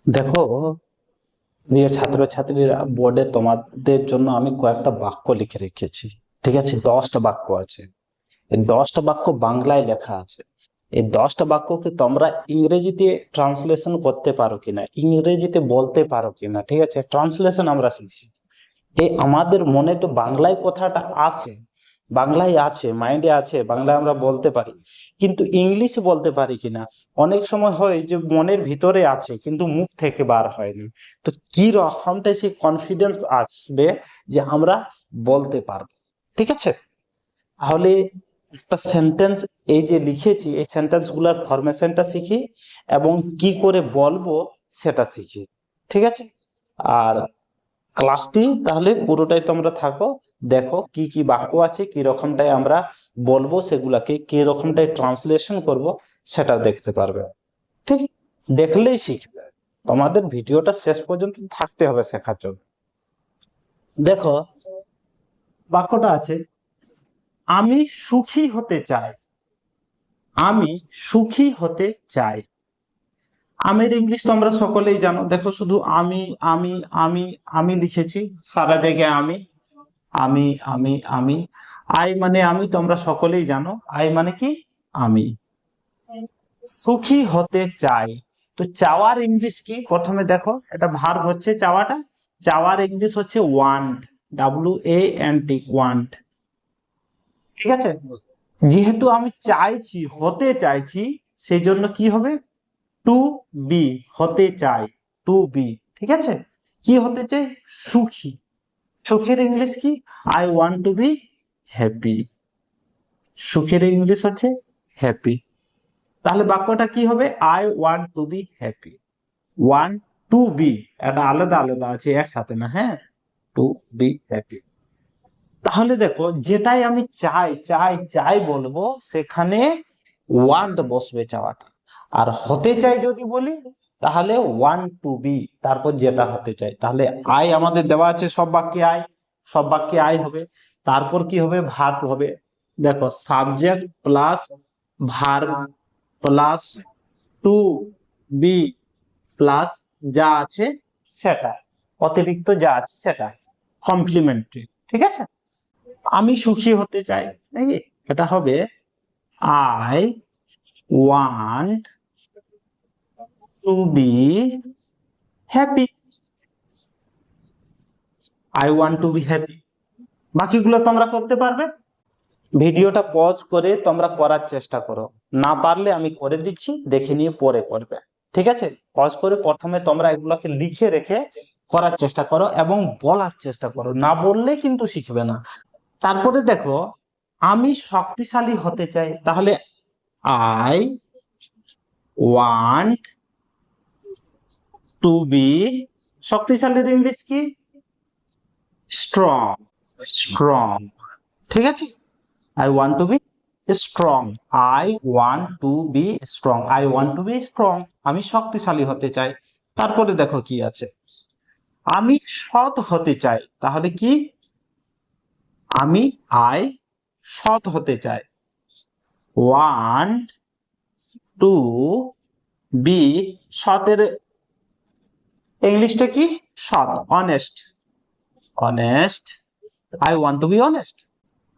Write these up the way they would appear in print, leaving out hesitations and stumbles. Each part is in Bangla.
দেখো, প্রিয় ছাত্রছাত্রীরা, বোর্ডে তোমাদের জন্য আমি কয়েকটা বাক্য লিখে রেখেছি। ঠিক আছে, 10টা বাক্য আছে। এই 10টা বাক্য বাংলায় লেখা আছে। এই 10টা বাক্যকে তোমরা ইংরেজিতে ট্রান্সলেশন করতে পারো কিনা, ইংরেজিতে বলতে পারো কিনা। ঠিক আছে, ট্রান্সলেশন আমরা শিখছি। এই আমাদের মনে তো বাংলায় কথাটা আছে, বাংলায় আছে, মাইন্ডে আছে, বাংলায় আমরা বলতে পারি, কিন্তু ইংলিশে বলতে পারি কিনা। অনেক সময় হয় যে মনের ভিতরে আছে কিন্তু মুখ থেকে বার হয়নি। তো কি রকমটা সেই কনফিডেন্স আসবে যে আমরা বলতে পারবো। ঠিক আছে, তাহলে একটা সেন্টেন্স এই যে লিখেছি, এই সেন্টেন্স গুলার ফরমেশনটা শিখি এবং কি করে বলবো সেটা শিখি। ঠিক আছে, আর ক্লাসটি তাহলে পুরোটাই তোমরা থাকো, দেখো কি কি বাক্য আছে, কি রকমটাই আমরা বলবো, সেগুলাকে কি রকমটাই ট্রান্সলেশন করব সেটা দেখতে পারবে। ঠিক, দেখলেই শিখবে। তোমাদের ভিডিওটা শেষ পর্যন্ত থাকতে হবে শেখার জন্য। দেখো, বাক্যটা আছে, আমি সুখী হতে চাই। আমি সুখী হতে চাই। আমের ইংলিশ তোমরা সকলেই জানো। দেখো, শুধু আমি আমি আমি আমি লিখেছি সারা জায়গায় আমি আমি আমি। আই মানে আমি, তোমরা সকলেই জানো আই মানে কি, আমি। সুখী হতে চাই, তো চাওয়ার ইংলিশ কি? প্রথমে দেখো, এটা ভার্ব হচ্ছে চাওয়াটা। চাওয়ার ইংলিশ হচ্ছে ওয়ান্ট, WANT, ওয়ান্ট। ঠিক আছে, যেহেতু আমি চাইছি, হতে চাইছি, সেই জন্য কি হবে, টু বি, হতে চাই, টু বি। ঠিক আছে, কি হতে চাই, সুখী। সুখের ইংলিশ কি, I want to be happy. সুখের ইংলিশ হচ্ছে হ্যাপি। তাহলে বাক্যটা কি হবে, I want to be happy. Want to be, এটা আলাদা আলাদা আছে, একসাথে না। হ্যাঁ, টু বি হ্যাপি। তাহলে দেখো, যেটাই আমি চাই চাই চাই বলবো, সেখানে ওয়ান্ট বসবে, চাওয়াটা। আর হতে চাই যদি বলি, তাহলে ওয়ান টু বি, তারপর যেটা হতে চাই। তাহলে আই আমাদের দেওয়া আছে, সব বাক্যে আই, সব বাক্যে আই হবে। তারপর কি হবে, ভার্ব হবে। দেখো, subject plus verb plus to be plus যা আছে সেটা, অতিরিক্ত যা আছে সেটা, কমপ্লিমেন্টারি। ঠিক আছে, আমি সুখী হতে চাই নাকি, এটা হবে I want to be happy. I want to be happy. বাকিগুলো তোমরা করতে পারবে। ভিডিওটা পজ করে তোমরা করার চেষ্টা করো, না পারলে আমি করে দিচ্ছি, দেখে নিয়ে পরে করবে। ঠিক আছে, পজ করে প্রথমে তোমরা এগুলোকে লিখে রেখে করার চেষ্টা করো এবং বলার চেষ্টা করো, না বললে কিন্তু শিখবে না। তারপরে দেখো, আমি শক্তিশালী হতে চাই। তাহলে আই ওয়ান্ট টু বি, শক্তিশালীর ইংলিশ কি, স্ট্রং, স্ট্রং। ঠিক আছে, I want to be strong, I want to be strong, I want to be strong, আমি শক্তিশালী হতে চাই। তারপরে দেখো কি আছে, আমি সৎ হতে চাই। তাহলে কি, আমি আই সৎ হতে চাই, ওয়ান্ট টু বি, সতের ইংলিশটা কি, সৎ, honest, honest, I want to be honest.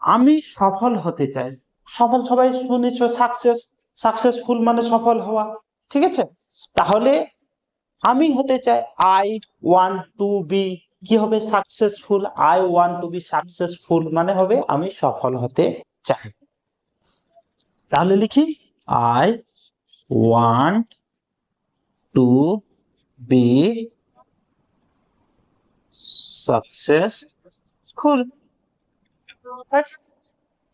আমি সফল হতে চাই। সফল সবাই শুনেছ, সাকসেস, সাকসেসফুল মানে সফল হওয়া। ঠিক আছে, তাহলে আমি হতে চাই, আই ওয়ান্ট টু বি, কি হবে, successful, I want to be successful মানে হবে আমি সফল হতে চাই। তাহলে লিখি, I want to be successful.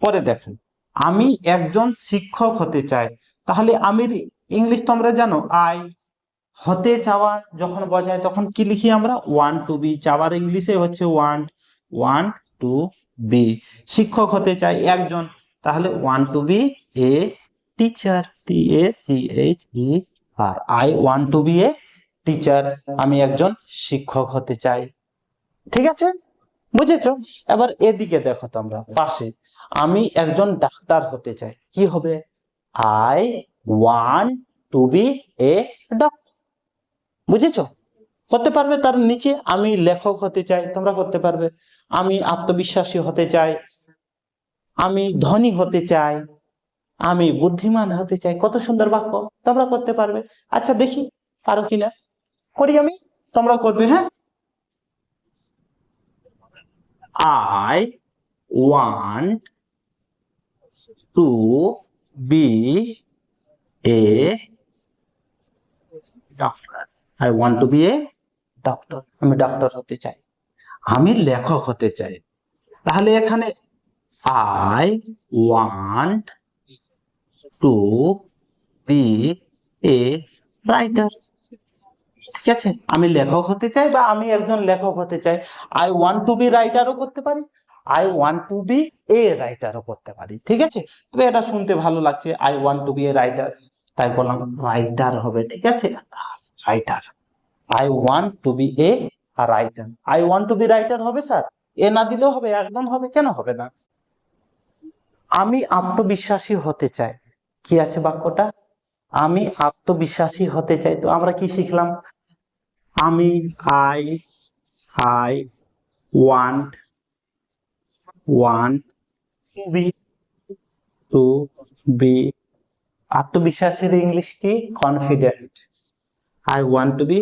পরে দেখেন, আমি একজন শিক্ষক হতে চাই। তাহলে আমির ইংলিশ তোমরা জানো, আই। হতে চাওয়া যখন বোঝায় তখন কি লিখি আমরা, ওয়ান্ট টু বি। চাওয়ার ইংলিশে হচ্ছে ওয়ান্ট, ওয়ান্ট টু বি। শিক্ষক হতে চাই একজন, তাহলে want to be a teacher, TACHER, I want to be a teacher, আমি একজন শিক্ষক হতে চাই। ঠিক আছে, বুঝেছো? এবার এদিকে দেখো তোমরা পাশে, আমি একজন ডাক্তার হতে চাই, কি হবে, I want to be a doctor. বুঝেছো? করতে পারবে। তার নিচে আমি লেখক হতে চাই, তোমরা করতে পারবে। আমি আত্মবিশ্বাসী হতে চাই, আমি ধনী হতে চাই, আমি বুদ্ধিমান হতে চাই। কত সুন্দর বাক্য, তোমরা করতে পারবে। আচ্ছা দেখি পারো কিনা, করি আমি, তোমরা করবে। হ্যাঁ, I want to be a doctor. I want to be a doctor. আমি ডক্টর হতে চাই, আমি লেখক হতে চাই। তাহলে এখানে I want to be a writer. ঠিক আছে, আমি লেখক হতে চাই বা আমি একজন লেখক হতে চাই। আই ওয়ান্ট টু বি রাইটারও করতে পারি, I want to be a রাইটারও করতে পারি। ঠিক আছে, তবে এটা শুনতে ভালো লাগছে, I want to be a writer, তাই বললাম রাইটার হবে। ঠিক আছে, writer. I want to be a writer. I want to be writer হবে স্যার, এ না দিলেও হবে, একদম হবে, কেন হবে না? আমি আত্মবিশ্বাসী হতে চাই, কি আছে বাক্যটা? আমি আত্মবিশ্বাসী হতে চাই। তো আমরা কি শিখলাম? আমি I I want want to be, আত্মবিশ্বাসের ইংলিশ কি? Confident. I want to be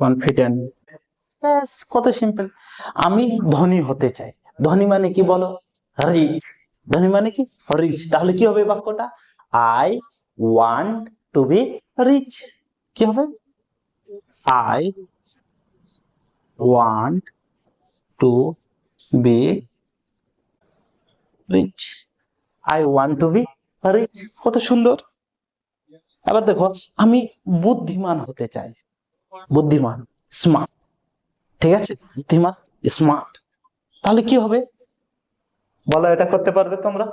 confident. ব্যাস, কত সিম্পল। আমি ধনী হতে চাই, ধনী মানে কি বলো? রিচ। ধনী মানে কি? রিচ। তাহলে কি হবে বাক্যটা? I want to be rich. কি হবে? I want to be rich. I want to be rich. কত সুন্দর। এবার দেখো, আমি বুদ্ধিমান হতে চাই, বুদ্ধিমান, স্মার্ট। ঠিক আছে, বুদ্ধিমান, স্মার্ট। তাহলে কি হবে বলো? এটা করতে পারবে তোমরা?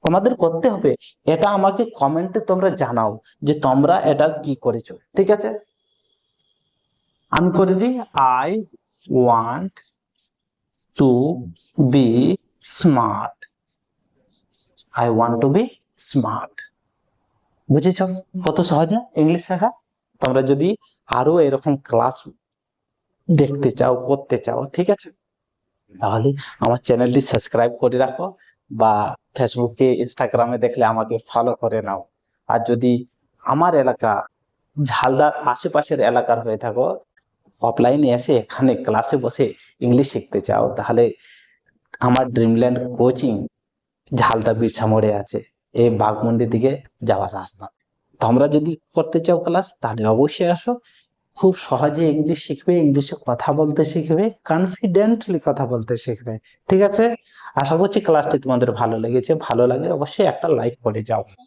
তোমাদের করতে হবে। এটা আমাকে কমেন্টে তোমরা জানাও যে তোমরা এটা কি করেছো। ঠিক আছে, আমি করে দিই। I want to be smart. I want to be smart. বুঝেছ? কত সহজ না ইংলিশ শেখা? তোমরা যদি আরো এরকম ক্লাস দেখতে চাও, করতে চাও, ঠিক আছে, তাহলে আমার চ্যানেলটি সাবস্ক্রাইব করে রাখো, বা ফেসবুকে ইনস্টাগ্রামে দেখলে আমাকে ফলো করে নাও। আর যদি আমার এলাকা ঝালদার আশেপাশের এলাকার হয়ে থাকো, অফলাইনে এসে এখানে ক্লাসে বসে ইংলিশ শিখতে চাও, তাহলে আমার ড্রিমল্যান্ড কোচিং ঝালদা বিরসা মোড়ে আছে, এই বাঘমুন্ডি দিকে যাওয়ার রাস্তা। তোমরা যদি করতে চাও ক্লাস, তাহলে অবশ্যই আসো। খুব সহজে ইংলিশ শিখবে, ইংলিশে কথা বলতে শিখবে, কনফিডেন্টলি কথা বলতে শিখবে। ঠিক আছে, আশা করছি ক্লাসটি তোমাদের ভালো লেগেছে। ভালো লাগলে অবশ্যই একটা লাইক করে যাও।